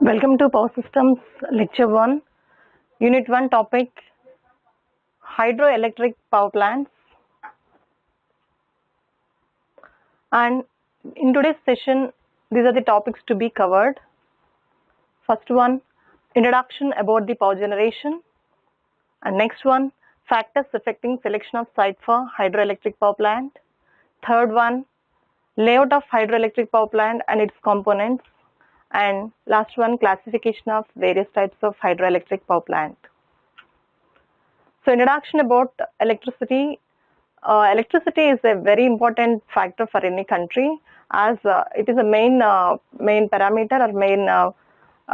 Welcome to Power Systems Lecture 1, Unit 1 topic Hydroelectric Power Plants. And in today's session, these are the topics to be covered. First one, introduction about the power generation. And next one, factors affecting selection of site for hydroelectric power plant. Third one, layout of hydroelectric power plant and its components. And last one, classification of various types of hydroelectric power plant. So introduction about electricity. Electricity is a very important factor for any country, as it is a main parameter or main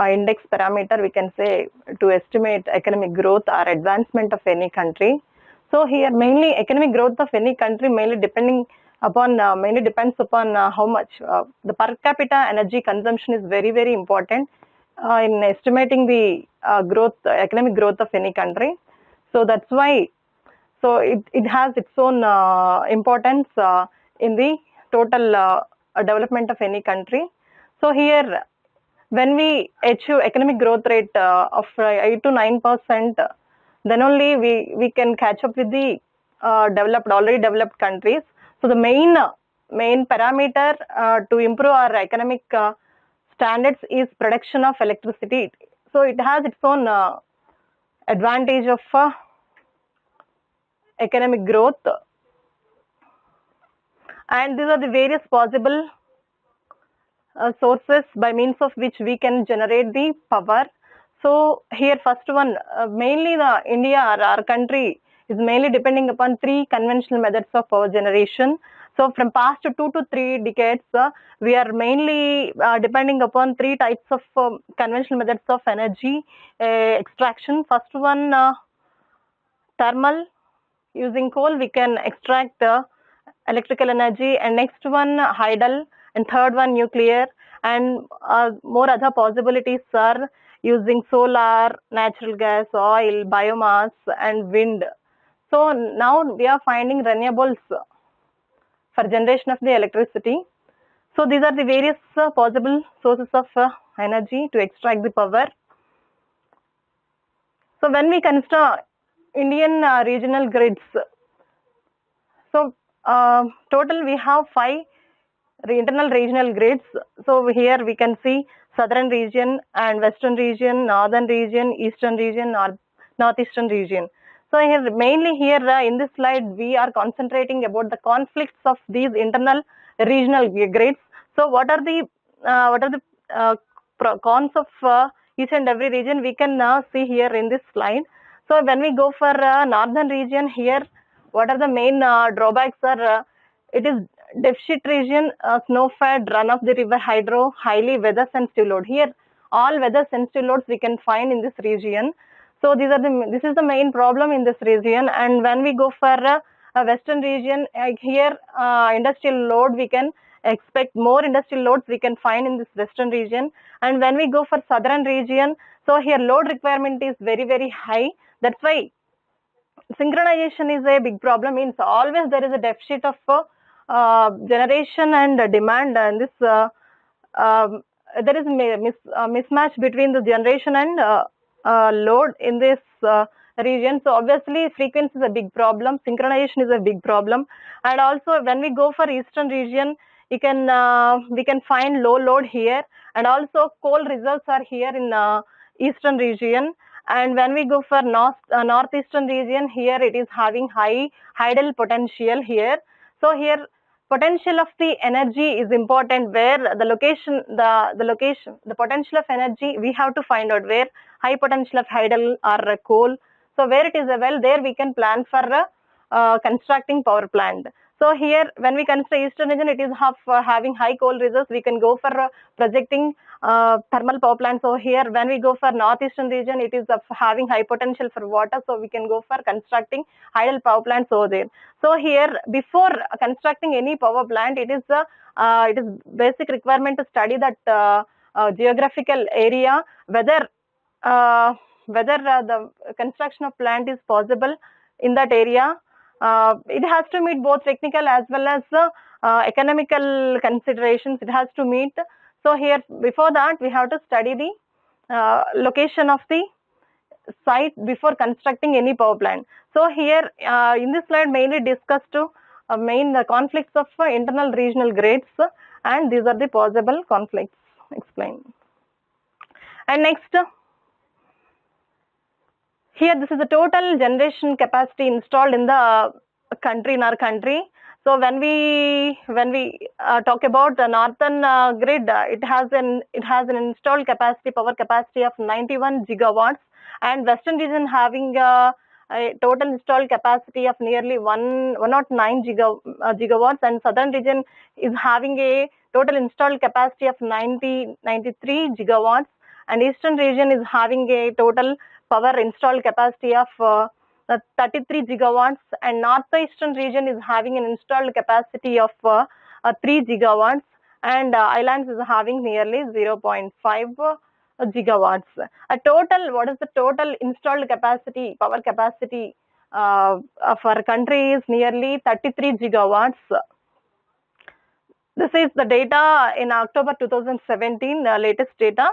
index parameter, we can say, to estimate economic growth or advancement of any country. So here mainly economic growth of any country mainly depends upon how much the per capita energy consumption is very important in estimating the economic growth of any country. So that's why it has its own importance in the total development of any country. So here, when we achieve economic growth rate of 8 to 9%, then only we can catch up with the already developed countries. So the main parameter to improve our economic standards is production of electricity. So it has its own advantage of economic growth, and these are the various possible sources by means of which we can generate the power. So here first one, mainly the India or our country is mainly depending upon three conventional methods of power generation. So from past 2 to 3 decades, we are mainly depending upon three types of conventional methods of energy extraction. First one, thermal. Using coal, we can extract electrical energy, and next one, hydel, and third one, nuclear, and more other possibilities are using solar, natural gas, oil, biomass, and wind. So now we are finding renewables for generation of the electricity. So these are the various possible sources of energy to extract the power. So when we consider Indian regional grids, so total we have 5 internal regional grids. So here we can see southern region and western region, northern region, eastern region, northeastern region. So here mainly here in this slide we are concentrating about the conflicts of these internal regional grids. So what are the cons of each and every region we can see here in this slide. So when we go for northern region, here what are the main drawbacks are it is deficit region, snow-fed, run-of-the-river hydro, highly weather-sensitive load. Here, all weather-sensitive loads we can find in this region. So this is the main problem in this region. And when we go for a western region, here industrial load we can expect more industrial loads we can find in this western region. And when we go for southern region, so here load requirement is very high. That's why synchronization is a big problem. Means always there is a deficit of generation and demand, and this there is a mismatch between the generation and load in this region. So obviously frequency is a big problem, synchronization is a big problem. And also when we go for eastern region, we can find low load here, and also coal reserves are here in eastern region. And when we go for northeastern region, here it is having high hydel potential here. So here potential of the energy is important, where the location, the potential of energy we have to find out where high potential of hydel or coal. So where it is available, there we can plan for constructing power plant. So here when we consider eastern region, it is having high coal reserves, we can go for projecting thermal power plant. So here when we go for northeastern region, it is having high potential for water, so we can go for constructing hydel power plants over there. So here before constructing any power plant, it is basic requirement to study that geographical area, whether the construction of plant is possible in that area. It has to meet both technical as well as economical considerations. It has to meet. So here before that we have to study the location of the site before constructing any power plant. So here in this slide mainly discussed to main conflicts of internal regional grids, and these are the possible conflicts explained. And next, here this is the total generation capacity installed in the country, in our country. So when we talk about the northern grid, it has an installed capacity, power capacity of 91 gigawatts, and western region having a total installed capacity of nearly 109 gigawatts, and southern region is having a total installed capacity of 93 gigawatts, and eastern region is having a total power installed capacity of 33 gigawatts, and northeastern region is having an installed capacity of 3 gigawatts, and islands is having nearly 0.5 gigawatts. A total, what is the total installed capacity, power capacity of our country is nearly 33 gigawatts. This is the data in October 2017, latest data.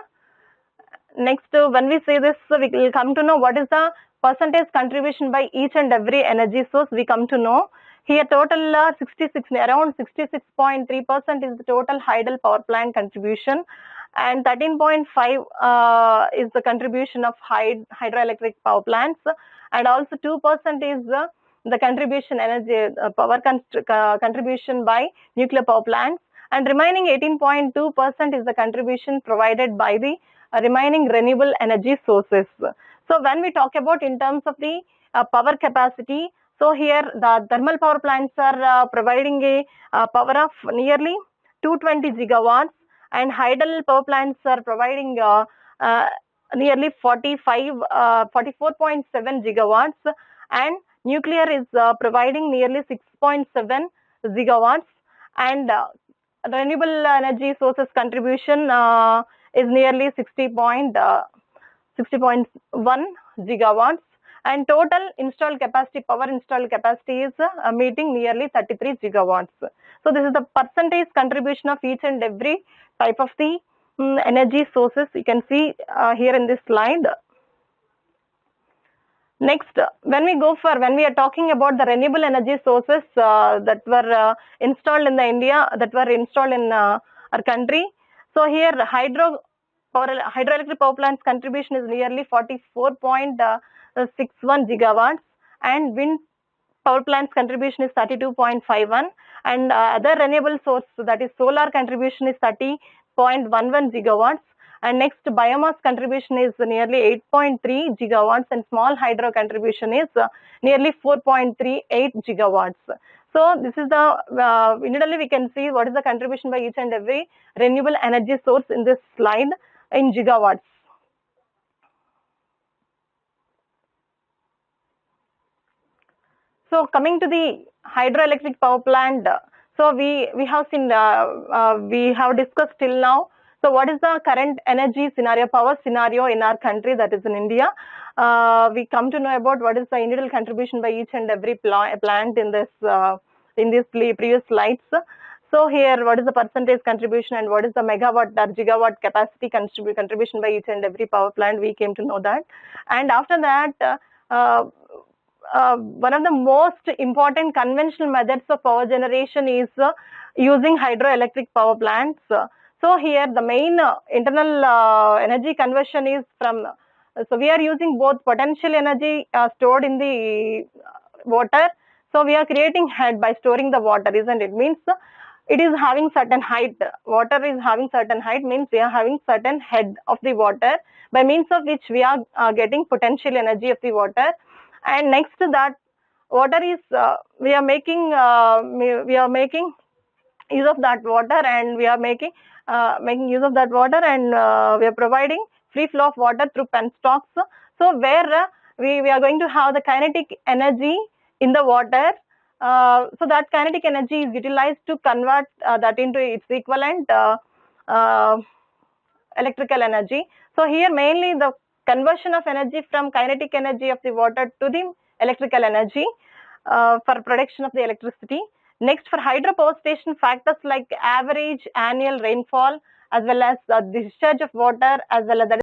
Next, when we say this, we will come to know what is the percentage contribution by each and every energy source. We come to know here total around 66.3% is the total hydel power plant contribution, and 13.5 is the contribution of hydroelectric power plants, and also 2% is the contribution energy power contribution by nuclear power plants, and remaining 18.2% is the contribution provided by the remaining renewable energy sources. So when we talk about in terms of the power capacity, so here the thermal power plants are providing a power of nearly 220 gigawatts, and hydel power plants are providing nearly 44.7 gigawatts, and nuclear is providing nearly 6.7 gigawatts, and renewable energy sources contribution is nearly 60.1 gigawatts, and total installed capacity, power installed capacity is meeting nearly 33 gigawatts. So this is the percentage contribution of each and every type of the energy sources you can see here in this slide. Next, when we are talking about the renewable energy sources that were installed in the India, that were installed in our country. So here hydroelectric power plants contribution is nearly 44.61 gigawatts, and wind power plants contribution is 32.51, and other renewable source, that is solar contribution, is 30.11 gigawatts, and next biomass contribution is nearly 8.3 gigawatts, and small hydro contribution is nearly 4.38 gigawatts. So this is the immediately we can see what is the contribution by each and every renewable energy source in this slide in gigawatts. So coming to the hydroelectric power plant, so we have seen we have discussed till now. So what is the current energy scenario, power scenario in our country, that is in India? We come to know about what is the individual contribution by each and every plant in this previous slides. So here, what is the percentage contribution and what is the megawatt or gigawatt capacity contribution by each and every power plant? We came to know that, and after that. One of the most important conventional methods of power generation is using hydroelectric power plants. So here the main internal energy conversion is from, so we are using both potential energy stored in the water. So we are creating head by storing the water, isn't it? Means it is having certain height. Water is having certain height, means we are having certain head of the water, by means of which we are getting potential energy of the water. And next to that, water is we are making use of that water, and we are making use of that water, and we are providing free flow of water through penstocks. So where we are going to have the kinetic energy in the water. So that kinetic energy is utilized to convert that into its equivalent electrical energy. So here mainly the conversion of energy from kinetic energy of the water to the electrical energy for production of the electricity. Next, for hydropower station, factors like average annual rainfall, as well as the discharge of water, as well as that